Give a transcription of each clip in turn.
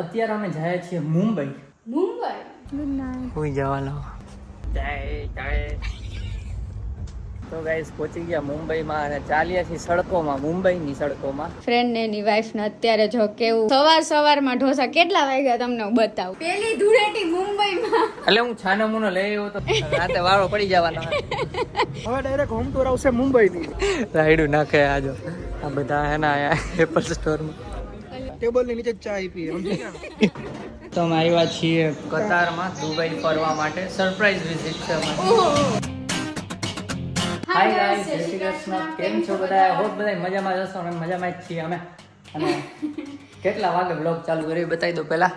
અત્યારે અમે જાય છીએ મુંબઈ. હુઈ જવાનો. તો ગાઈસ પહોંચી ગયા મુંબઈમાં અને ચાલ્યા છીએ સડકોમાં, મુંબઈની સડકોમાં. ફ્રેન્ડ ને એની વાઈફ ને અત્યારે જો કેવું સવારમાં ઢોસા કેટલા વાગ્યા તમને હું બતાવું. પેલી ધૂળેટી મુંબઈમાં. એટલે હું છાનામુનો લઈ આવ્યો તો રાતે વાળો પડી જવાનો. હવે ડાયરેક્ટ હોમ ટૂર આવશે મુંબઈની. રાયડું નાખે આજો આ બધા એના એપલ સ્ટોરમાં ટેબલ ની નીચે ચા પીએ સમજી ગયા. તો અમે આવ્યા છીએ કતારમાં દુબઈ ફરવા માટે. સરપ્રાઈઝ વિઝિટ છે અમારી. હાય ગાઈસ, જય શ્રી કૃષ્ણ. કેમ છો બધા? હોપ બધા મજામાં જ હશો અને મજામાં જ છીએ અમે. અને કેટલા વાગે બ્લોગ ચાલુ કરી બતાવી દો પહેલા.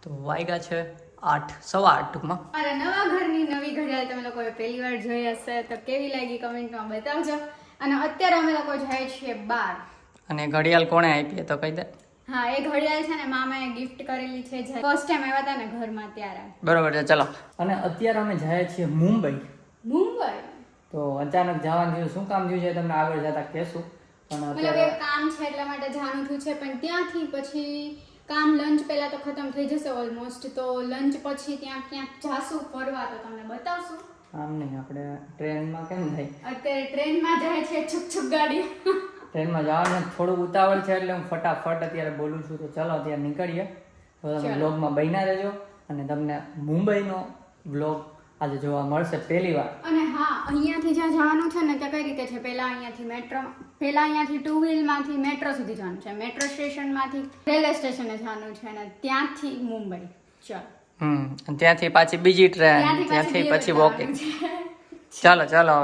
તો વાગ્યા છે 8, 8:15 ટૂંકમાં. મારા નવા ઘરની નવી ઘડિયાળ તમે લોકોએ પહેલી વાર જોઈ હશે તો કેવી લાગી કમેન્ટમાં બતાવજો. અને અત્યારે અમે લોકો જાય છીએ બહાર. અને ઘડિયાળ કોણે આપી તો કહી દે. હા, એ ઘડિયાળ છે ને મામાએ ગિફ્ટ કરેલી છે જ્યારે ફર્સ્ટ ટાઈમ આવ્યા હતા ને ઘરમાં ત્યારે. બરોબર છે, ચલો. અને અત્યારે અમે જાય છીએ મુંબઈ. મુંબઈ તો અચાનક જવાનું થયું, શું કામ થયું છે તમને આગળ જતા કહેશું. પણ મતલબ અત્યારે એક કામ છે એટલા માટે જવાનું થયું છે, પણ ત્યાંથી પછી કામ લંચ પહેલા તો ખતમ થઈ જશે ઓલમોસ્ટ. તો લંચ પછી ત્યાં ક્યાંક જાશું ફરવા, તો તમને બતાવશું. આમ નહીં, આપણે ટ્રેનમાં કેમ થાય? અત્યારે ટ્રેનમાં જાય છે છુક છુક ગાડી. ટ્રેનમાં જવાનું થોડુંક ઉતાવળ છે એટલે હું ફટાફટ અત્યારે બોલું છું. તો ચાલો અત્યારે નીકળીએ. તો તમે બ્લોગમાં બન્યા રહેજો અને તમને મુંબઈનો બ્લોગ આજે જોવા મળશે પહેલી વાર. અને હા, અહીંયાથી જ્યાં જવાનું છે ને ત્યાં કઈ રીતે છે, પહેલા અહીંયાથી ટુ વ્હીલમાંથી મેટ્રો સુધી જવાનું છે. મેટ્રો સ્ટેશનમાંથી રેલવે સ્ટેશને જવાનું છે અને ત્યાંથી મુંબઈ. ચાલો. ત્યાંથી પાછી બીજી ટ્રેન, ત્યાંથી પછી વોકિંગ. ચાલો ચાલો,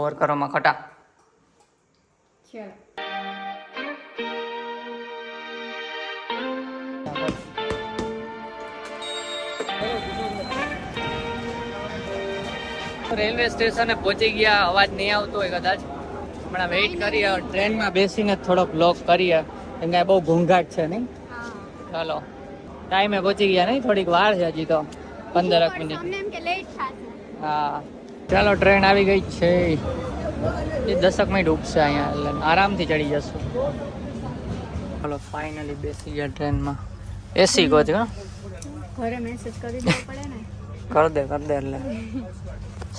બોર કરોમાં ખટા. ચાલો. રેલવે સ્ટેશને પહોંચી ગયા. અવાજ નહીં આવતો હોય કદાચ. હમણાં વેઇટ કરીએ, ટ્રેનમાં બેસીને થોડોક બ્લોગ કરીએ કેમ કે બહુ ઘોંઘાટ છે નહીં. ચાલો, ટાઈમે પહોંચી ગયા નહીં, થોડીક વાર છે હજી તો 15 મિનિટ. હા ચાલો, ટ્રેન આવી ગઈ છે. એ 10 મિનિટ ઉપસે અહીંયા, એટલે આરામથી ચડી જશું. ચાલો, ફાઇનલી બેસી ગયા ટ્રેનમાં. એસી કોચ હા, ઘરે મેસેજ કરી દેવો પડે ને. કર દે એટલે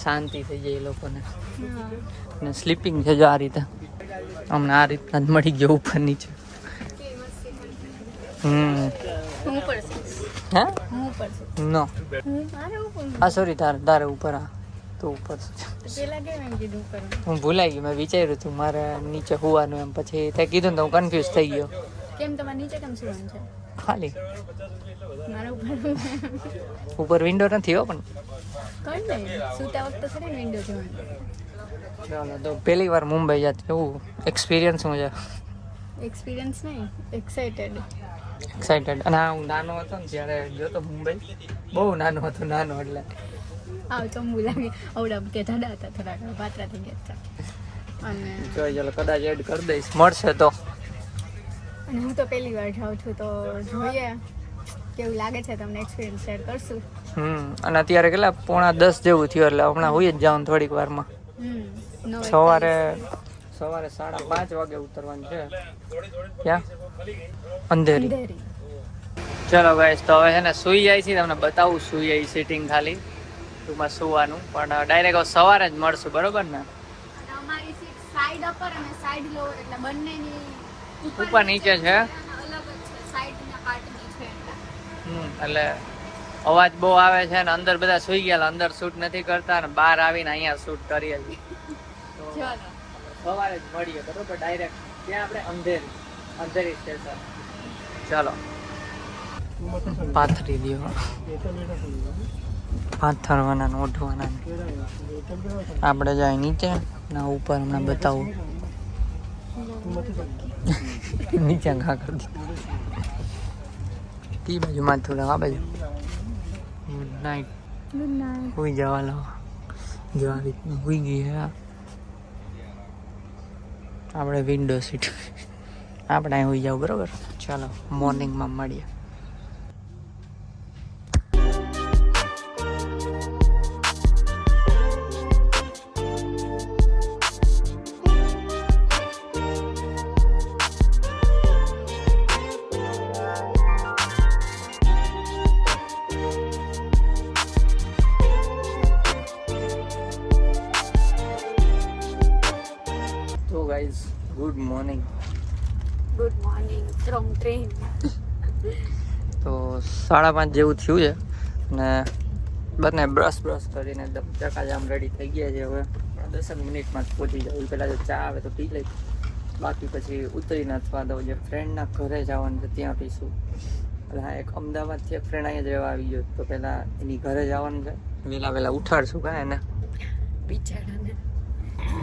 શાંતિ થઈ જાય એ લોકોને. ને સ્લીપિંગ છે જો આ રીતે, અમને આ રીતના જ મળી ગયો ઉપર નીચે. હે નો આ સોરી, તારે ઉપર. આ તો ઉપર હું ભૂલાઈ ગયું. મેં વિચાર્યું હતું મારે નીચે હોવાનું એમ, પછી તે કીધું ને તો હું કન્ફ્યુઝ થઈ ગયો. કેમ તમારે નીચે કેમ સુવાનું છે? ખાલી મારા ઉપર વિન્ડો નથી હો. પણ કઈ નહીં, સુતા વખતે થોડી વિન્ડો જોવાનું. ચાલો, તો પહેલી વાર મુંબઈ જાત, એવું એક્સપિરિયન્સ શું છે? એક્સપિરિયન્સ નહીં, એક્સાઇટેડ. અને હા, હું નાનો હતો ને જ્યારે ગયો તો મુંબઈ, બહુ નાનો હતો એટલે આવ તો હું લાગે આવડા કે જાડા હતા, થોડાક પાતળા થઈ ગયા હતા. અને જોઈ ચાલો, કદાચ એડ કરી દઈશ, મળશે તો. અને હું તો પહેલી વાર જાઉં છું, તો જોઈએ કેવું લાગે છે તમને, એક્સપિરિયન્સ શેર કરશું. અને અત્યારે કેટલા 9:45 જેવું થયું, એટલે હમણાં હોઈ જ જાઉં થોડીક વારમાં. સવારે 5:30 વાગે ઉતરવાનું છે. ક્યાં? અંધેરી. ચલો ગાઈસ, તો હવે છે ને સુઈ જાય છે. તમને બતાવું સુઈ જાય સીટિંગ, ખાલી ટૂંકમાં સુવાનું. પણ ડાયરેક્ટ સવારે જ મળશું, બરોબર ને? અમારી સીટ સાઈડ અપર અને સાઈડ લોઅર, એટલે બંનેની ઉપર નીચે છે. અલગ જ છે, સાઈડના પાર્ટની છે. એટલે અવાજ બહુ આવે છે ને અંદર બધા સુઈ ગયા, અંદર શૂટ નથી કરતા ને બહાર આવીને અહીંયા શૂટ કરીએ છીએ. સવારે જ મળીએ, બરોબર? ડાયરેક્ટ ત્યાં આપણે અંધેરી સ્ટેશન. ચાલો, પાથરી દો. પાથરવાના ઓઢવાના. આપણે જાય નીચે ના ઉપર. હમણાં બતાવું નીચે ઘા કરી તી બાજુ માથું આ બાજુ. Good night. હુઈ જવાનો. જો આ રીતનું હુઈ ગઈ હે. આપણે વિન્ડો સીટ, આપણે અહીં હુઈ જાવ, બરોબર? ચાલો, મોર્નિંગમાં મળીએ. Guys good morning. Good morning from train. તો 5:30 જેવું થયું છે ને બંને બ્રશ કરીને એકદમ ચકાજામ રેડી થઈ ગયા છે. હવે 10 મિનિટમાં જ પહોંચી જાય. પહેલાં જો ચા આવે તો પી લઈ, બાકી પછી ઉતરીને અથવા તો જે ફ્રેન્ડના ઘરે જવાનું છે ત્યાં પીશું. એટલે હા, એક અમદાવાદથી એક ફ્રેન્ડ અહીંયા જ રહેવા આવી ગયો તો પહેલાં એની ઘરે જવાનું છે. વહેલા ઉઠાડશું કાંઈ એને, બિચારાને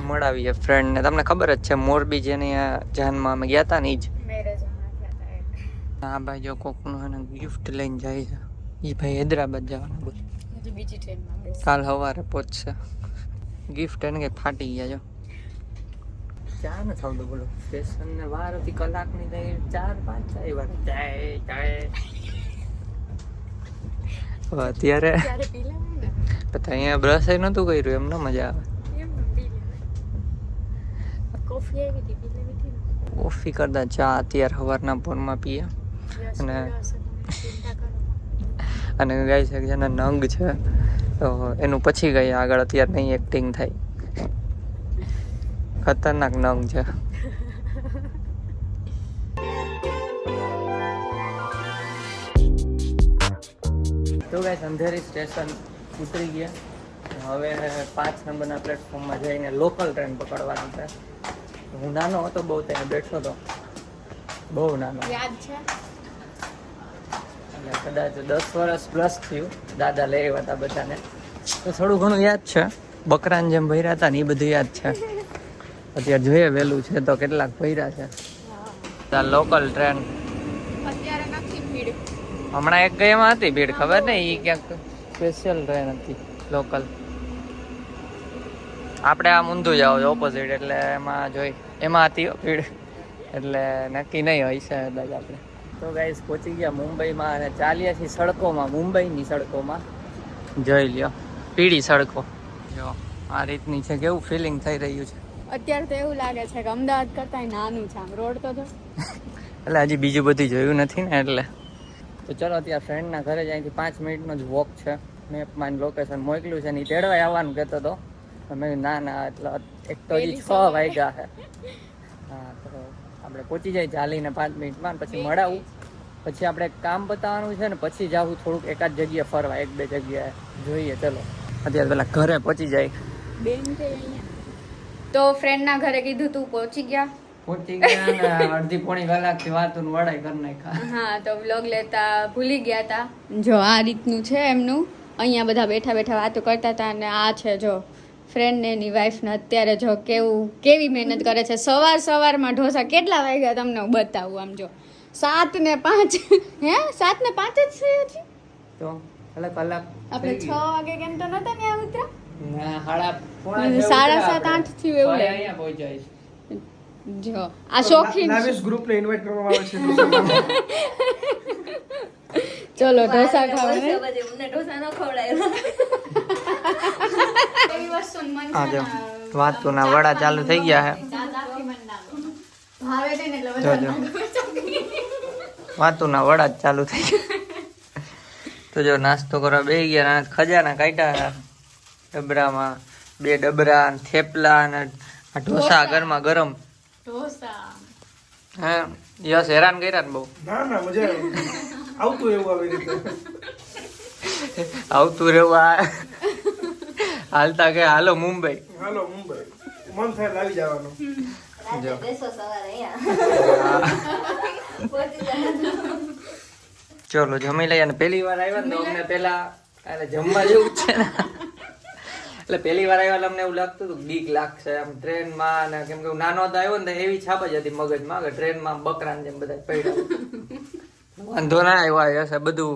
મળાવીએ ફ્રેન્ડને. તમને ખબર જ છે મોરબી જેની જાનમાં અમે ગયા હતા ને એ જ. હા ભાઈ, જો કોકનું એને ગિફ્ટ લઈને જાય છે. એ ભાઈ હૈદરાબાદ જવાના બોલ, બીજી ટ્રેનમાં કાલ સવારે પહોંચશે. ગિફ્ટ એને કંઈ ફાટી ગયા જો. ચા ન થતું બોલો, સ્ટેશન ને વાર હતી કલાકની થઈ 4-5 વાર અત્યારે અહીંયા બ્રશ નહોતું કર્યું, એમ ન મજા આવે. કોફી કરતા ચા અત્યારે સવારના પોરમાં પીએ. અને ગાય છે જેના નંગ છે તો એનું પછી ગઈ આગળ અત્યારે નહીં એક્ટિંગ થાય. ખતરનાક નંગ છે. તો ગાઈસ અંધેરી સ્ટેશન ઉતરી ગયા. હવે 5 નંબરના પ્લેટફોર્મમાં જઈને લોકલ ટ્રેન પકડવાની છે. હું નાનો હતો બહુ, ત્યાં બેઠો હતો, બહુ નાનો. યાદ છે એટલે કદાચ 10 વર્ષ પ્લસ થયું. દાદા લઈ આવ્યા હતા બધાને, તો થોડું ઘણું યાદ છે. બકરાને જેમ ભર્યા હતા ને એ બધું યાદ છે. અત્યારે જોઈએ વહેલું છે તો કેટલાક ભર્યા છે. લોકલ ટ્રેન અત્યારે નથી ભીડ. હમણાં એક ગઈ એમાં હતી ભીડ, ખબર ને, એ ક્યાંક સ્પેશિયલ ટ્રેન હતી લોકલ. આપણે આમ ઊંધું જાવ ઓપોઝિટ, એટલે એમાં હતી ભીડ, એટલે નક્કી નહીં હોય છે કદાચ આપણે. તો ગાઈસ પહોંચી ગયા મુંબઈમાં અને ચાલ્યા છીએ સડકોમાં, મુંબઈની સડકોમાં. જોઈ લ્યો પીળી સડકો, જો આ રીતની છે. કેવું ફિલિંગ થઈ રહ્યું છે અત્યારે તો એવું લાગે છે કે અમદાવાદ કરતા નાનું છે. આમ રોડ તો જો એટલે હજી બીજું બધું જોયું નથી ને એટલે. તો ચલો અત્યારે ફ્રેન્ડના ઘરે જ અહીંથી 5 મિનિટનો જ વોક છે. મેપમાં લોકેશન મોકલ્યું છે ને એ તેડવાય આવવાનું કહેતો હતો. મેં ના એટલે એક તો હજી 6 વાગ્યા છે. હા, તો આપણે પહોંચી જાય ચાલીને 5 મિનિટમાં, પછી મળાવું. પછી આપણે કામ બતાવવાનું છે ને પછી જાવું થોડુંક એકાદ જગ્યાએ ફરવા, 1-2 જગ્યાએ જોઈએ. ચલો અત્યારે પેલા ઘરે પહોંચી જાય. બેન છે અહીંયા. તો ફ્રેન્ડના ઘરે કીધું તું પહોંચી ગયા ને અડધી પોણી કલાકથી વાતું વડાઈ કરી નાખ્યા. હા, તો વ્લોગ લેતા ભૂલી ગયા હતા. જો આ રીતનું છે એમનું. અહીંયા બધા બેઠા બેઠા વાતો કરતા હતા. અને આ છે જો ફ્રેન્ડ ને એની વાઈફ ને અત્યારે જો કેવી મહેનત કરે છે. સવારમાં ઢોસા કેટલા વાગ્યા તમને હું બતાવું. આમ જો 7:05 હે 7:05 જ છે હજી. તો કલાક આપણે 6 વાગે કેમ તો નતા ને ઉતરા. ના 7:30-8 થયું એવું લાગે. અહીંયા પહોંચાય છે. જો આ શોખીન નાવિસ ગ્રુપને ઇન્વાઇટ કરવામાં આવે છે. ચલો ઢોસા ખાવા. હા જો વાતુના વડા ચાલુ થઈ ગયા છે. જોજો વાતુના વડા જ ચાલુ થઈ ગયા. તો જો નાસ્તો કરવા બેસી ગયા. ખજાના કાઢ્યા ડબરામાં, 2 ડબરા, થેપલા અને આ ઢોસા ગરમા ગરમ. હા યસ, હેરાન કર્યા ને બહુ. ના મજા આવે. આવતું એવું આવી રીતે આવતું રહેવા હાલતા કે હાલો મુંબઈ. મન થાય લાવી જવાનું. ચલો જમી લઈએ. અને પહેલી વાર આવ્યા ને અમને પેલા જમવા જેવું જ છે ને, એટલે પહેલી વાર આવ્યા અમને એવું લાગતું હતું બીક લાગશે આમ ટ્રેનમાં. અને કેમ કે નાનો હતો આવ્યો ને એવી છાપ જ હતી મગજમાં કે ટ્રેનમાં બકરાને જેમ બધા પડ્યા. વાંધો ના આવ્યો હશે, બધું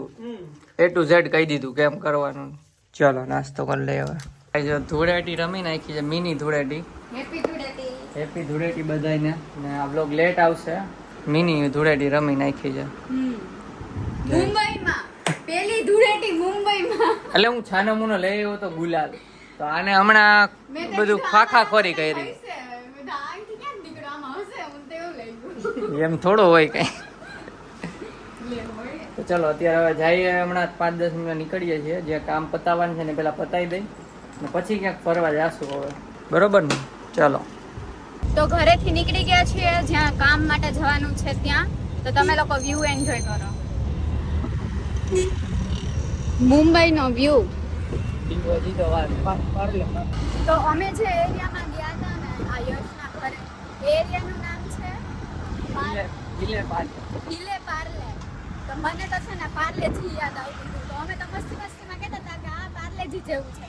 A to Z કહી દીધું કેમ કરવાનું. ચલો નાસ્તો કરી લઈએ હવે. જો ધૂળેટી રમી નાખી છે, મિની ધૂળેટી. હેપી ધૂળેટી બધાને. ને આ બ્લોગ લેટ આવશે. મિની ધૂળેટી રમી નાખી છે મુંબઈમાં. પેલી ધૂળેટી મુંબઈમાં. એટલે હું છાનો મુનો લઈ આવ્યો તો ગુલાલ, તો આને હમણાં બધું ખાખાખોરી કરી. એમ થોડો હોય કઈ. તો ચલો અત્યારે હવે જઈએ. હમણાં 5-10 મિનિટ નીકળીએ છીએ. જે કામ પતાવવાનું છે ને પેલા પતાવી દઈ ને પછી ક્યાંક ફરવા જાશું હવે. બરોબર ને? ચલો. તો ઘરેથી નીકળી ગયા છીએ જ્યાં કામ માટે જવાનું છે ત્યાં. તો તમે લોકો વ્યૂ એન્જોય કરો. મુંબઈનો વ્યૂ. તો અમે જે એરિયામાં ગયા હતા ને આ યશના ઘરે, એ એરિયાનું નામ છે હિલે પાર્લે. તો મને તો છે ને પાર્લેજી યાદ આવતું હતું. તો અમે તો મસ્તીમાં કહેતા હતા કે આ પાર્લેજી જેવું છે.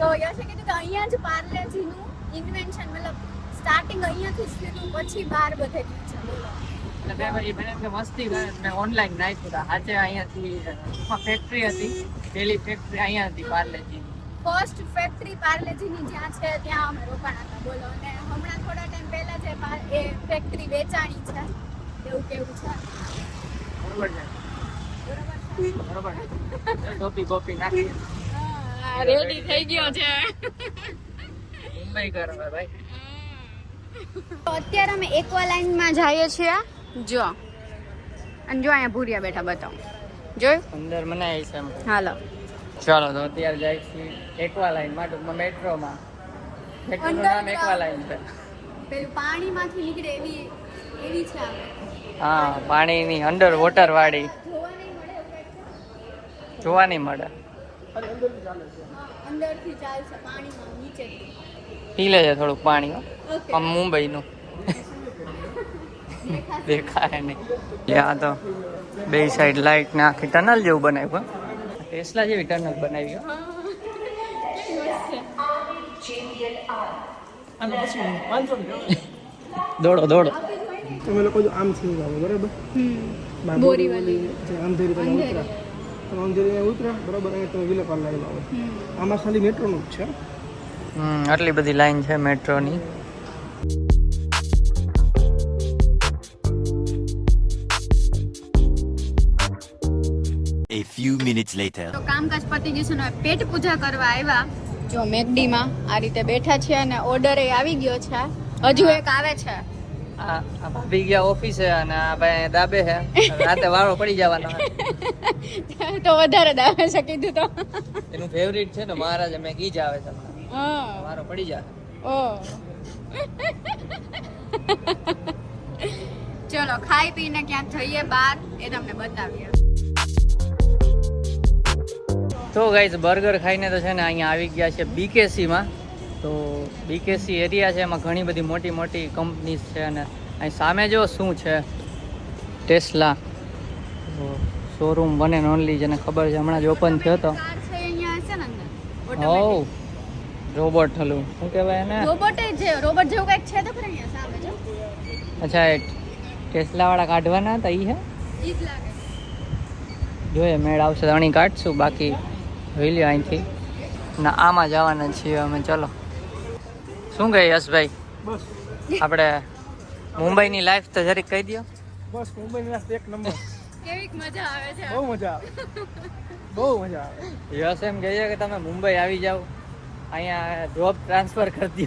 તો યશે કીધું કે અહીંયા જ પાર્લેજીનું ઇન્વેન્શન મતલબ સ્ટાર્ટિંગ અહીંયાથી જ થયું, પછી બહાર બધે ગયું છે. બોલો. એટલે મેં મસ્તી કરી, મેં ઓનલાઈન નાખ્યું હતા. આજે અહીંયાથી ફેક્ટરી હતી, પેલી ફેક્ટરી અહીંયા હતી પાર્લેજી. ફર્સ્ટ ફેક્ટરી પાર્લેજીની જ્યાં છે ત્યાં અમે રોકાણા હતા. બોલો. અને હમણાં થોડા ટાઈમ પહેલા જે એ ફેક્ટરી વેચાણી છે એવું કેવું છે. બરોબર છે, બરોબર છે. ટોપી બોપી નાખી રેડી થઈ ગયો છે. મુંબઈ કરવા ભાઈ. તો અત્યારે અમે એક્વા લાઈનમાં જઈએ છીએ. જો અને જો અહીંયા ભૂરિયા બેઠા બતાવું. જોયું અંદર મનાય છે એમ. હાલો. ચાલો તો અત્યારે જાય છીએ એક્વા લાઈનમાં, ટૂંકમાં મેટ્રોમાં. મેટ્રોનું નામ એક્વા લાઈન છે. પેલું પાણીમાંથી નીકળે એવી છે આપણે. હા, પાણીની અંડર વોટર વાળી. જોવા નહીં મળે. જોવા નહીં મળે, અંદરથી ચાલશે પાણીમાં નીચેથી. પીલે છે થોડુંક પાણી હો. ઓકે. આમ મુંબઈનું દેખાય નહીં. આ તો બે સાઈડ લાઈટ ને આખી ટનલ જેવું બનાવ્યું. ટેસ્લા જેવી ટનલ બનાવી. દોડો દોડો. તમે લોકો જો આમ થી આવો બરાબર, બોરીવાલી અંધેરી તમે ઉતરા, તમે અંધેરી ઉતરા બરાબર, અહીંયા તમે વિલે પાર્લે આવો. આમાં ખાલી મેટ્રોનું જ છે. આટલી બધી લાઈન છે મેટ્રોની. A few minutes later. તો કામકાજ પતી ગયું છે ને પેટ પૂજા કરવા આવ્યા. જો મેકડીમાં આ રીતે બેઠા છે અને ઓર્ડર એ આવી ગયો છે. હજુ એક આવે છે. આ ભાભી ગયા ઓફિસે અને આ ભાઈ દાબે છે. રાતે વાળો પડી જવાનો. તો વધારે દાવે છે કીધું તો. એનું ફેવરિટ છે ને મહારાજા મેં ઈ જ આવે છે. હા. વારો પડી જાય. ઓ. ચલો ખાઈ પીને ક્યાંક જઈએ બહાર, એ તમને બતાવીએ. તો ગાઈઝ બર્ગર ખાઈને તો છે ને અહીંયા આવી ગયા છે બીકેસીમાં. તો બીકેસી એરિયા છે, એમાં ઘણી બધી મોટી મોટી કંપનીઝ છે. અને અહીં સામે જો શું છે, tesla showroom one and only, જેને ખબર છે હમણાં જ ઓપન થયો હતો. કાર છે અહીંયા હશે ને અંદર. હો રોબોટ હલું શું કહેવાય એને? રોબોટ છે, રોબોટ જેવું કંઈક છે તો ખરી અહીંયા સામે જો. અચ્છા, એ ટેસ્લા વાળા કાઢવાના હતા ઈ હે. ઈ જ લાગે. જોઈએ મેળ આવશે તો અણી કાઢશું, બાકી જોઈ લ્યો અહીંથી. ના આમાં જવાના છીએ અમે. ચલો શું કહે યશભાઈ, બસ આપણે મુંબઈની લાઈફ તો જરીક કહી દો. બસ મુંબઈની રાસ્તે એક નંબર. કેવીક મજા આવે છે. બહુ મજા આવે, બહુ મજા આવે. યશ એમ કહે છે કે તમે મુંબઈ આવી જાઓ, અહીંયા જોબ ટ્રાન્સફર કરી દો.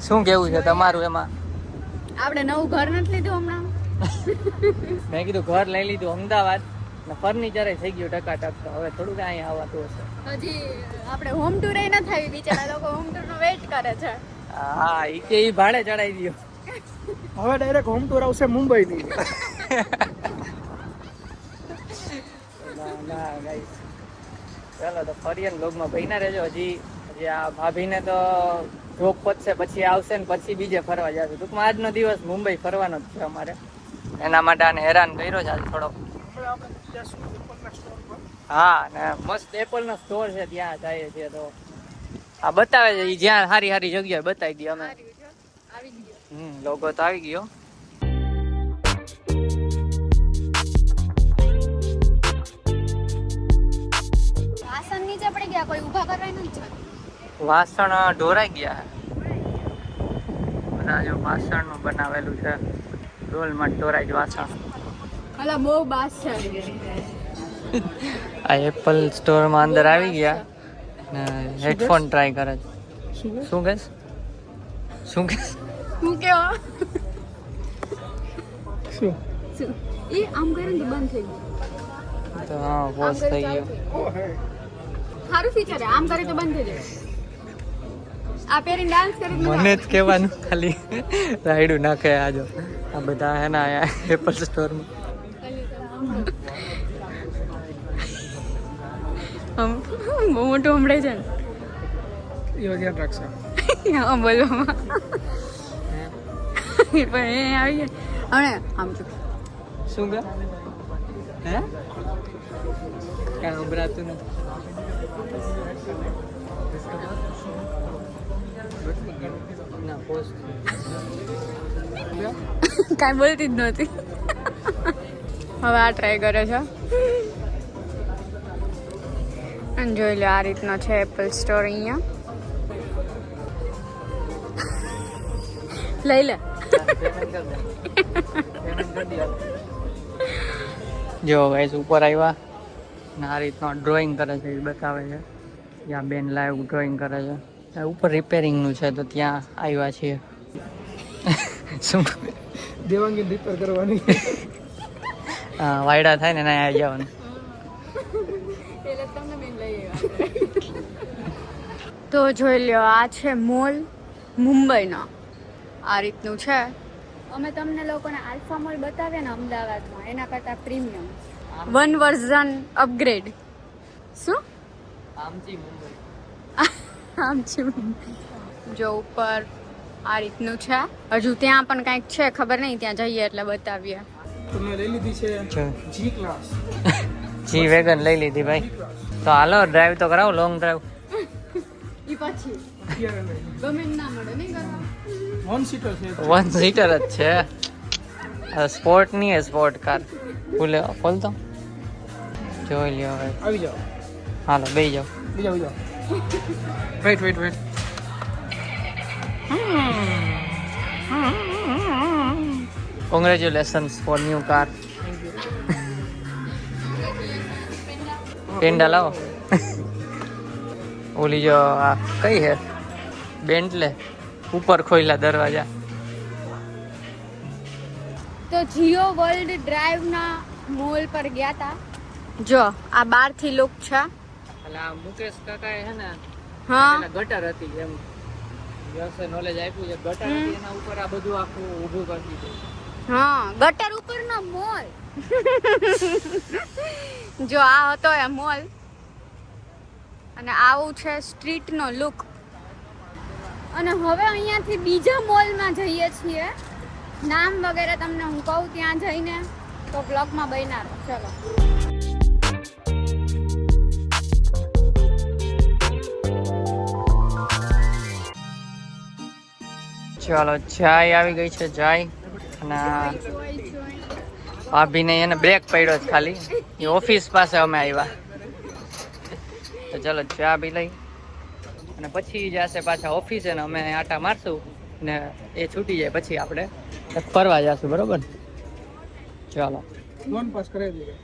શું કેવું છે તમારું એમાં? આપણે નવું ઘર નથી લીધું હમણાં. મેં કીધું ઘર લઈ લીધું અમદાવાદ ને ફર્નિચર થઈ ગયું ટકાટક. તો હવે થોડુંક અહીંયા આવવાતું હશે. હજી આપણે હોમ ટૂર ન થાય, બિચારા લોકો હોમ ટૂર નો વેઇટ કરે છે. હા, ઈ કે ઈ ભાડે ચડાવી દો. હવે ડાયરેક્ટ હોમ ટૂર આવશે મુંબઈની. ના ગાઈસ, ચાલો તો ફરી બ્લોગમાં ભઈના રહેજો. હજી આ ભાભીને તો જોબ પતશે પછી આવશે ને પછી બીજે ફરવા જશે. ટૂંકમાં આજનો દિવસ મુંબઈ ફરવાનો જ છે અમારે. એના માટે આને હેરાન કર્યો છે આજે થોડો. હા, ને મસ્ત એપલનો સ્ટોર છે, ત્યાં જઈએ છીએ. તો આ બતાવે છે ઈ જ્યાં સારી સારી જગ્યાએ બતાવી દઈએ અમે. આવી ગયો. લોગો તો આવી ગયો. વાસણ નીચે પડી ગયા, કોઈ ઊભા કરવાનું જ છે. વાસણ ઢોરાઈ ગયા બધા. જો વાસણનું બનાવેલું છે, ડોલમાં ઢોરાઈ જ વાસણ. અલા બહુ બાસ છે. આ એપલ સ્ટોરમાં અંદર આવી ગયા ને હેડફોન ટ્રાય કરે છે. શું કહેશ? શું કહેશ? હું કેવો શું શું ઈ આમ કરીને તો બંધ થઈ ગયું. તો હા, વોશ થઈ ગયો. ઓ હે સારું ફીચર છે, આમ કરે તો બંધ થઈ જાય. આ પહેરીને ડાન્સ કરી મને જ કહેવાનું ખાલી રાયડું નાખે આજો આ બધા હે ને આયા એપલ સ્ટોરમાં બહુ મોટું હમણાં છે ને એ ધ્યાન રાખશે હા બોલવામાં પણ એ આવી ગયા હવે આમ જો શું કે હે કાંઈ ઉભરાતું નથી ના પોસ્ટ કાંઈ બોલતી જ નહોતી હવે આ ટ્રાય કરે છે અને જોઈ લો આ રીતનો છે એપલ સ્ટોર અહીંયા લઈ લે જો ગાઈસ ઉપર આવ્યા ને આ રીતનો ડ્રોઈંગ કરે છે એ બતાવે છે ત્યાં બેન લાઈવ ડ્રોઈંગ કરે છે ઉપર રિપેરિંગનું છે તો ત્યાં આવ્યા છીએ શું દેવાંગી રિપેર કરવાની હા વાયડા થાય ને ના આવી જવાનું તો જોઈ લ્યો આ છે મોલ મુંબઈનો આ રીતનું છે અમે તમને લોકોને આલ્ફા મોલ બતાવ્યા ને અમદાવાદમાં એના કરતાં પ્રીમિયમ 1 વર્ઝન અપગ્રેડ શું આમથી મુંબઈ આમ છે જો ઉપર આ રીતનું છે હજુ ત્યાં પણ કંઈક છે ખબર નહીં ત્યાં જઈએ એટલે બતાવીએ તમે લઈ લીધી છે જી ક્લાસ જી વેગન લઈ લીધી ભાઈ તો હાલો ડ્રાઈવ તો કરાવો લોંગ ડ્રાઈવ ઈ પછી ગમે ના મળે નહીં કરવા 1 સીટર છે 1 સીટર જ છે સ્પોર્ટ ની હે સ્પોર્ટ કાર ખોલ તો જોઈ લ્યો હવે આવી જાઓ હાલો બેસી જાઓ બીજા wait congratulations for new car પેન્ડા લાવો ઓલી જો આ કઈ હે બેન્ટલે ઉપર ખોઈલા દરવાજા તો જીઓ વર્લ્ડ ડ્રાઈવના મોલ પર ગયા હતા જો આ બહારથી લુક છે એટલે આ મુકેશ કાકાએ હે ને હા પેલા ગટર હતી એમ વ્યવસાય નોલેજ આપ્યું છે ગટર હતી એના ઉપર આ બધું આખું ઊભું કરી દીધું હા ગટર ઉપરનો મોલ જો આ હતો એ મોલ અને આવું છે સ્ટ્રીટનો લુક અને હવે અહીંયાથી બીજા મોલમાં જઈએ છીએ નામ વગેરે તમને હું કહું ત્યાં જઈને તો બ્લોગમાં બન્યા રહો ચલો ચાલો ચાય આવી ગઈ છે ચાય અને ભાભીને એને બ્રેક પડ્યો છે ખાલી એ ઓફિસ પાસે અમે આવ્યા તો ચાલો ચા પી લઈ અને પછી જશે પાછા ઓફિસે ને અમે આટા મારશું ને એ છૂટી જાય પછી આપણે ફરવા જશું બરોબર ચાલો લોન પાસ કરાવી દે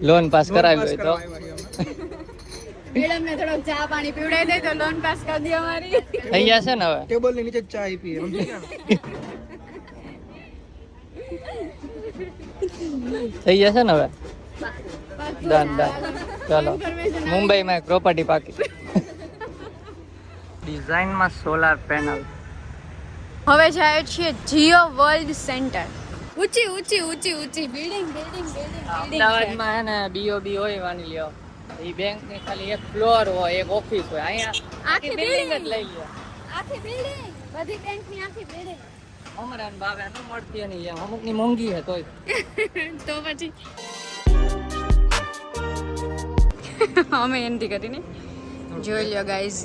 લોન પાસ કરાવી હોય તો મેડમને થોડોક ચા પાણી પીવડાવી દે તો લોન પાસ કરી દે અમારી થઈ જશે ને હવે ટેબલ ની નીચે ચા પીએ સમજી ગયા થઈ જશે ને હવે ડન ડન ચાલો મુંબઈમાં એક પ્રોપર્ટી પાકી ડિઝાઇનમાં સોલાર પેનલ હવે જાય છીએ જીઓ વર્લ્ડ સેન્ટર ઊંચી ઊંચી ઊંચી ઊંચી બિલ્ડિંગ બિલ્ડિંગ બિલ્ડિંગ અમદાવાદમાં હે ને બીઓબી હોય માની લ્યો એ બેંક ની ખાલી એક ફ્લોર હોય એક ઓફિસ હોય અહીંયા આખી બિલ્ડિંગ જ લઈ લ્યો આખી બિલ્ડિંગ બધી બેંક ની આખી બિલ્ડિંગ અમારા બાવે ન મળતી નહીં એમ અમુક ની મોંઘી હે તોય તો પછી અમે એનથી કરીને જોઈ લ્યો ગાઈઝ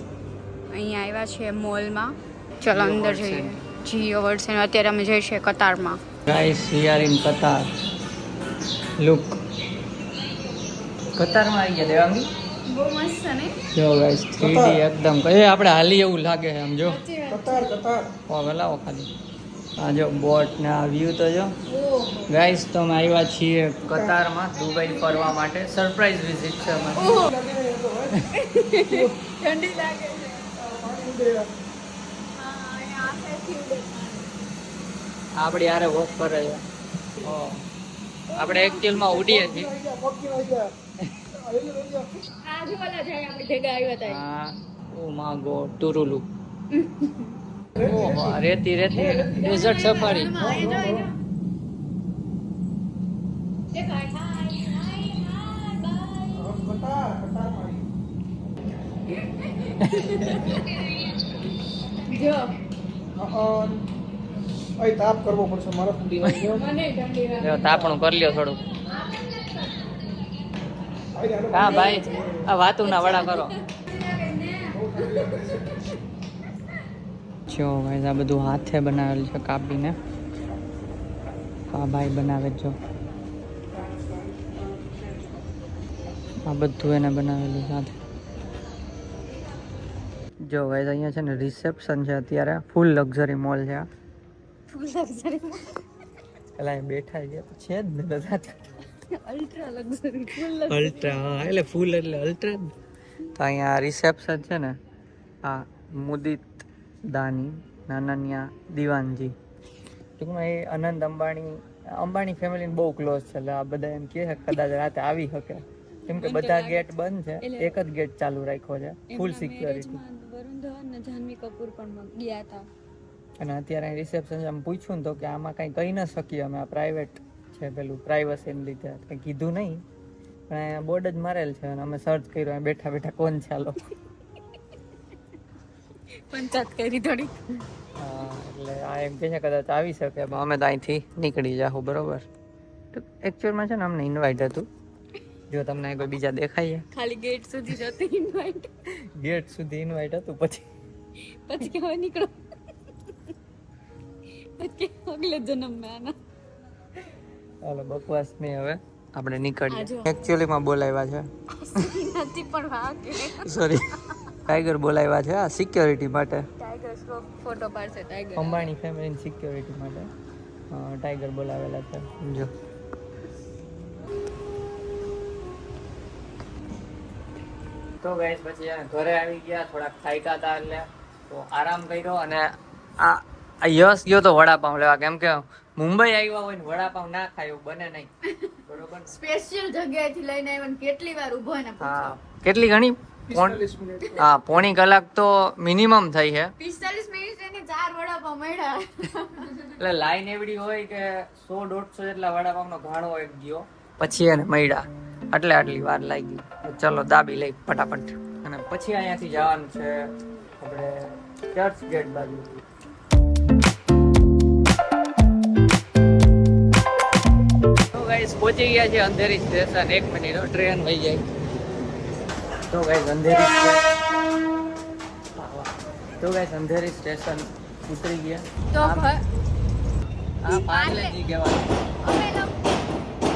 અહીંયા આવ્યા છીએ મોલમાં ચલો અંદર જઈએ જીઓ વર્લ્ડ સેન્ટર અત્યારે અમે જઈએ છીએ કતારમાં guys we are in Qatar look કતારમાં આવી ગયા દેવાંગી બહુ મસ્ત ને જો ગાઈસ 3D એકદમ એ આપણે હાલી એવું લાગે છે આમ જો કતાર હવે લાવો ખાલી આ જો બોટ ને આ વ્યૂ તો જો ગાઈસ તો અમે આવ્યા છીએ કતારમાં દુબઈ ફરવા માટે સરપ્રાઈઝ વિઝિટ છે અમારી ઠંડી લાગે આપણી હારે વોક કરે છે આપણે એકચ્યુઅલમાં ઉડીએ છીએ હા ઓ મા ગોડ ટુરુલુ ઓહો રેતી ડેઝર્ટ સફારી જો અહીં તાપ કરવો પડશે મારે મને ઠંડી જો તાપણું કરી લ્યો થોડું હા ભાઈ આ વાતુના વડા કરો જો ભાઈ આ બધું હાથે બનાવેલ છે કાપીને આ ભાઈ બનાવે જો આ બધું એને બનાવેલું સાથે જો ભાઈ અહીંયા છે ને રિસેપ્શન છે અત્યારે ફૂલ લક્ઝરી મોલ છે પેલા અહીં બેઠા છે તો છે જ ને બધા અલ્ટ્રા લક્ઝરી ફૂલ અલ્ટ્રા એટલે ફૂલ એટલે અલ્ટ્રા તો અહીંયા રિસેપ્શન છે ને આ મુદિત દાની નાનન્યા દિવાનજી ટૂંકમાં એ અનંત અંબાણી ફેમિલીને બહુ ક્લોઝ છે એટલે આ બધા એમ કહે છે કદાચ રાતે આવી શકે કેમ કે બધા ગેટ બંધ છે એક જ ગેટ ચાલુ રાખ્યો છે ફૂલ સિક્યોરિટી વરુણ ધવન ને જાહ્નવી કપૂર પણ ગયા હતા અને અત્યારે રિસેપ્શન આમ પૂછ્યું ને તો કે આમાં કંઈ કહી ન શકીએ અમે આ પ્રાઇવેટ છે પેલું પ્રાઇવસીને લીધે કંઈ કીધું નહીં પણ અહીંયા બોર્ડ જ મારેલ છે અને અમે સર્ચ કર્યું અહીં બેઠા બેઠા કોણ છે આ લોકો પંચાયત કરી થોડી એટલે આ એમ કહે છે કદાચ આવી શકે પણ અમે તો અહીંથી નીકળી જાઉં બરોબર તો એકચ્યુઅલમાં છે ને અમને ઇન્વાઇટ હતું જો તમને કોઈ બીજા દેખાય ખાલી ગેટ સુધી જતી ઇન્વાઇટ ગેટ સુધી ઇન્વાઇટ હતું પછી કેવા નીકળો પછી અગલે જન્મ में आना હાલો બકવાસ નહીં હવે આપણે નીકળીએ એકચ્યુઅલીમાં બોલાવ્યા છે નથી પણ હા કે સોરી ટાઈગર બોલાવ્યા છે આ સિક્યોરિટી માટે ટાઈગર ફોટો પાડશે ટાઈગર અંબાણી ફેમિલીની સિક્યોરિટી માટે ટાઈગર બોલાવેલા છે જો તો ગાઈસ પછી ઘરે આવી ગયા થોડાક થાક્યા હતા એટલે તો આરામ કર્યો અને આ યશ ગયો તો વડાપાઉં લેવા કેમ કે મુંબઈ આવ્યા હોય ને વડાપાઉં ના ખાય એવું બને નહીં બરોબર સ્પેશિયલ જગ્યાએથી લઈને આવ્યો ને કેટલી વાર ઊભો ને હા કેટલી ઘણી હા પોણી કલાક તો મિનિમમ થઈ છે 45 મિનિટ એને 4 વડાપાઉં મળ્યા એટલે લાઈન એવડી હોય કે 100-150 જેટલા વડાપાઉંનો ગાળો એક ગયો પછી એને મળ્યા એટલે આટલી વાર લાગી ચલો દાબી લઈ ફટાફટ અને પછી અહીંયાથી જવાનું છે આપણે ચર્ચ ગેટ બાજુ તો ગાઈસ પહોંચી ગયા છે અંધેરી સ્ટેશન 1 મિનિટ ટ્રેન વહી જાય તો ગાઈસ અંધેરી અંધેરી સ્ટેશન ઉતરી ગયા તો આ પાર્લેજી કહેવાય અમે લોકો